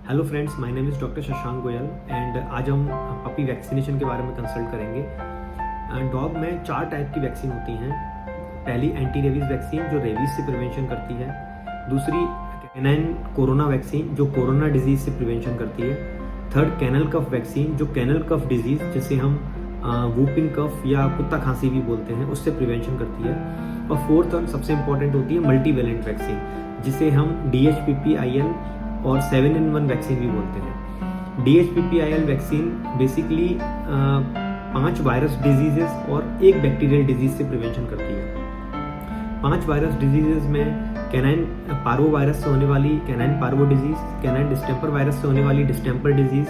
Hello friends, my name is doctor Shashank Goyal and आज हम puppy vaccination के बारे में कंसल्ट करेंगे। डॉग में 4 टाइप की वैक्सीन होती हैं। पहली एंटी रेबीज वैक्सीन जो रेबीज से प्रिवेंशन करती है। दूसरी कैनाइन कोरोना वैक्सीन जो कोरोना डिजीज से प्रिवेंशन करती है। थर्ड कैनल कफ वैक्सीन जो कैनल कफ डिजीज जिसे हम वूपिंग कफ या कुत्ता खांसी भी बोलते हैं उससे प्रिवेंशन करती है। और फोर्थ और सबसे इंपॉर्टेंट होती है मल्टीवेलेंट वैक्सीन जिसे हम DHPPIL और 7-in-1 वैक्सीन भी बोलते हैं। DHPPIL vaccine basically 5 virus diseases और 1 बैक्टीरियल डिजीज से प्रिवेंशन करती है। 5 वायरस डिजीजेस में कैनाइन पार्वो वायरस से होने वाली canine parvo disease, canine distemper virus से होने वाली distemper disease,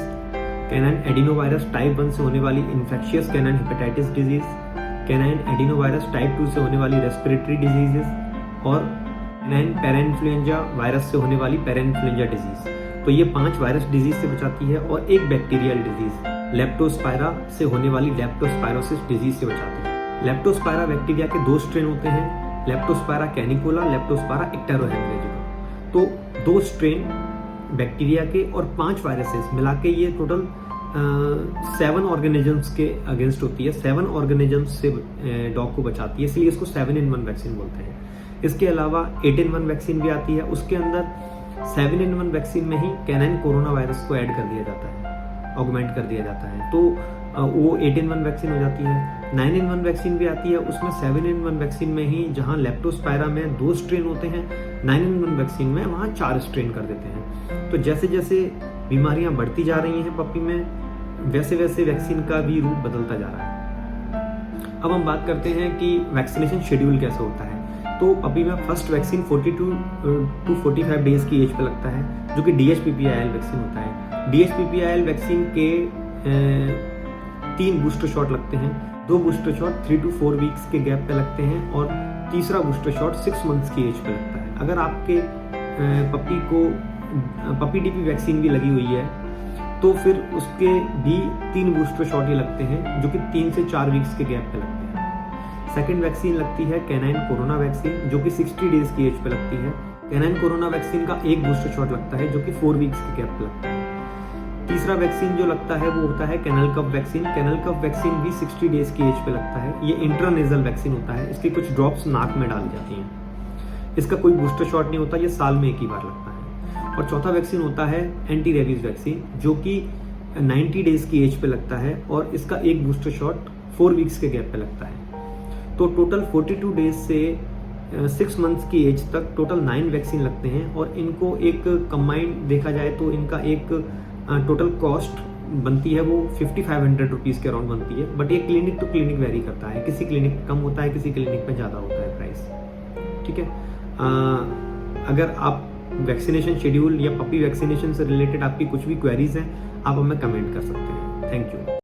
canine adenovirus type 1 से होने वाली infectious canine hepatitis disease, canine adenovirus type 2 से होने वाली रेस्पिरेटरी डिजीजेस और कैनाइन पैराइन्फ्लुएंजा वायरस से होने वाली पैराइन्फ्लुएंजा डिजीज। तो ये 5 वायरस डिजीज से बचाती है और 1 बैक्टीरियल डिजीज लेप्टोस्पायरा से होने वाली लेप्टोस्पायरोसिस डिजीज से बचाती है। लेप्टोस्पायरा बैक्टीरिया के 2 स्ट्रेन होते हैं, लेप्टोस्पायरा कैनिकुला, लेप्टोस्पायरा इक्टेरोहेमरेजिका। तो 2 स्ट्रेन बैक्टीरिया के और 5 वायरसेस मिला के ये टोटल 7 ऑर्गेनिजम्स के अगेंस्ट होती है। 7 ऑर्गेनिजम्स से डॉग को बचाती है, इसलिए इसको 7-in-1 वैक्सीन बोलते हैं। इसके अलावा 8-in-1 वैक्सीन भी आती है। उसके अंदर 7-in-1 वैक्सीन में ही कैनाइन कोरोना वायरस को ऐड कर दिया जाता है, ऑगमेंट कर दिया जाता है, तो वो 8-in-1 वैक्सीन हो जाती है। 9-in-1 वैक्सीन भी आती है, उसमें 7-in-1 वैक्सीन में ही जहां लेप्टोस्पायरा में 2 स्ट्रेन होते हैं, 9-in-1 वैक्सीन में वहां 4 स्ट्रेन कर देते हैं। तो जैसे जैसे बीमारियां बढ़ती जा रही हैं पपी में, वैसे वैसे वैक्सीन का भी रूप बदलता जा रहा है। अब हम बात करते हैं कि वैक्सीनेशन शेड्यूल कैसे होता है। तो पपी में फर्स्ट वैक्सीन 42 to 45 डेज की एज पे लगता है, जो कि DHPPIL वैक्सीन होता है। DHPPIL वैक्सीन के 3 बूस्टर शॉट लगते हैं। 2 बूस्टर शॉट 3 to 4 वीक्स के गैप पे लगते हैं और तीसरा बूस्टर शॉट 6 मंथ्स की एज पे लगता है। अगर आपके पपी को पपी DP वैक्सीन भी लगी हुई है तो फिर उसके भी 3 बूस्टर शॉट ही लगते हैं, जो कि 3 से 4 वीक्स के गैप पे लगते हैं। सेकेंड वैक्सीन लगती है कैनाइन कोरोना वैक्सीन, जो कि 60 डेज की एज पे लगती है। कैनाइन कोरोना वैक्सीन का 1 बूस्टर शॉट लगता है, जो कि 4 वीक्स के गैप पे लगता है। तीसरा वैक्सीन जो लगता है वो होता है कैनल कफ वैक्सीन। कैनल कफ वैक्सीन भी 60 डेज की एज पे लगता है। ये इंट्रानेजल वैक्सीन होता है, इसकी कुछ ड्रॉप्स नाक में डाली जाती हैं। इसका कोई बूस्टर शॉट नहीं होता, ये साल में 1 ही बार लगता है। और चौथा वैक्सीन होता है एंटी रेबीज वैक्सीन, जो कि 90 डेज की एज पे लगता है और इसका 1 बूस्टर शॉट 4 वीक्स के गैप पे लगता है। तो टोटल 42 डेज से 6 मंथ्स की एज तक टोटल 9 वैक्सीन लगते हैं और इनको एक कंबाइंड देखा जाए तो इनका एक टोटल कॉस्ट बनती है वो 5500 रुपीज़ के अराउंड बनती है। बट ये क्लिनिक टू क्लिनिक वेरी करता है, किसी क्लिनिक कम होता है, किसी क्लिनिक में ज़्यादा होता है प्राइस। ठीक है, अगर आप वैक्सीनेशन शेड्यूल या पपी वैक्सीनेशन से रिलेटेड आपकी कुछ भी क्वेरीज हैं, आप हमें कमेंट कर सकते हैं। Thank you.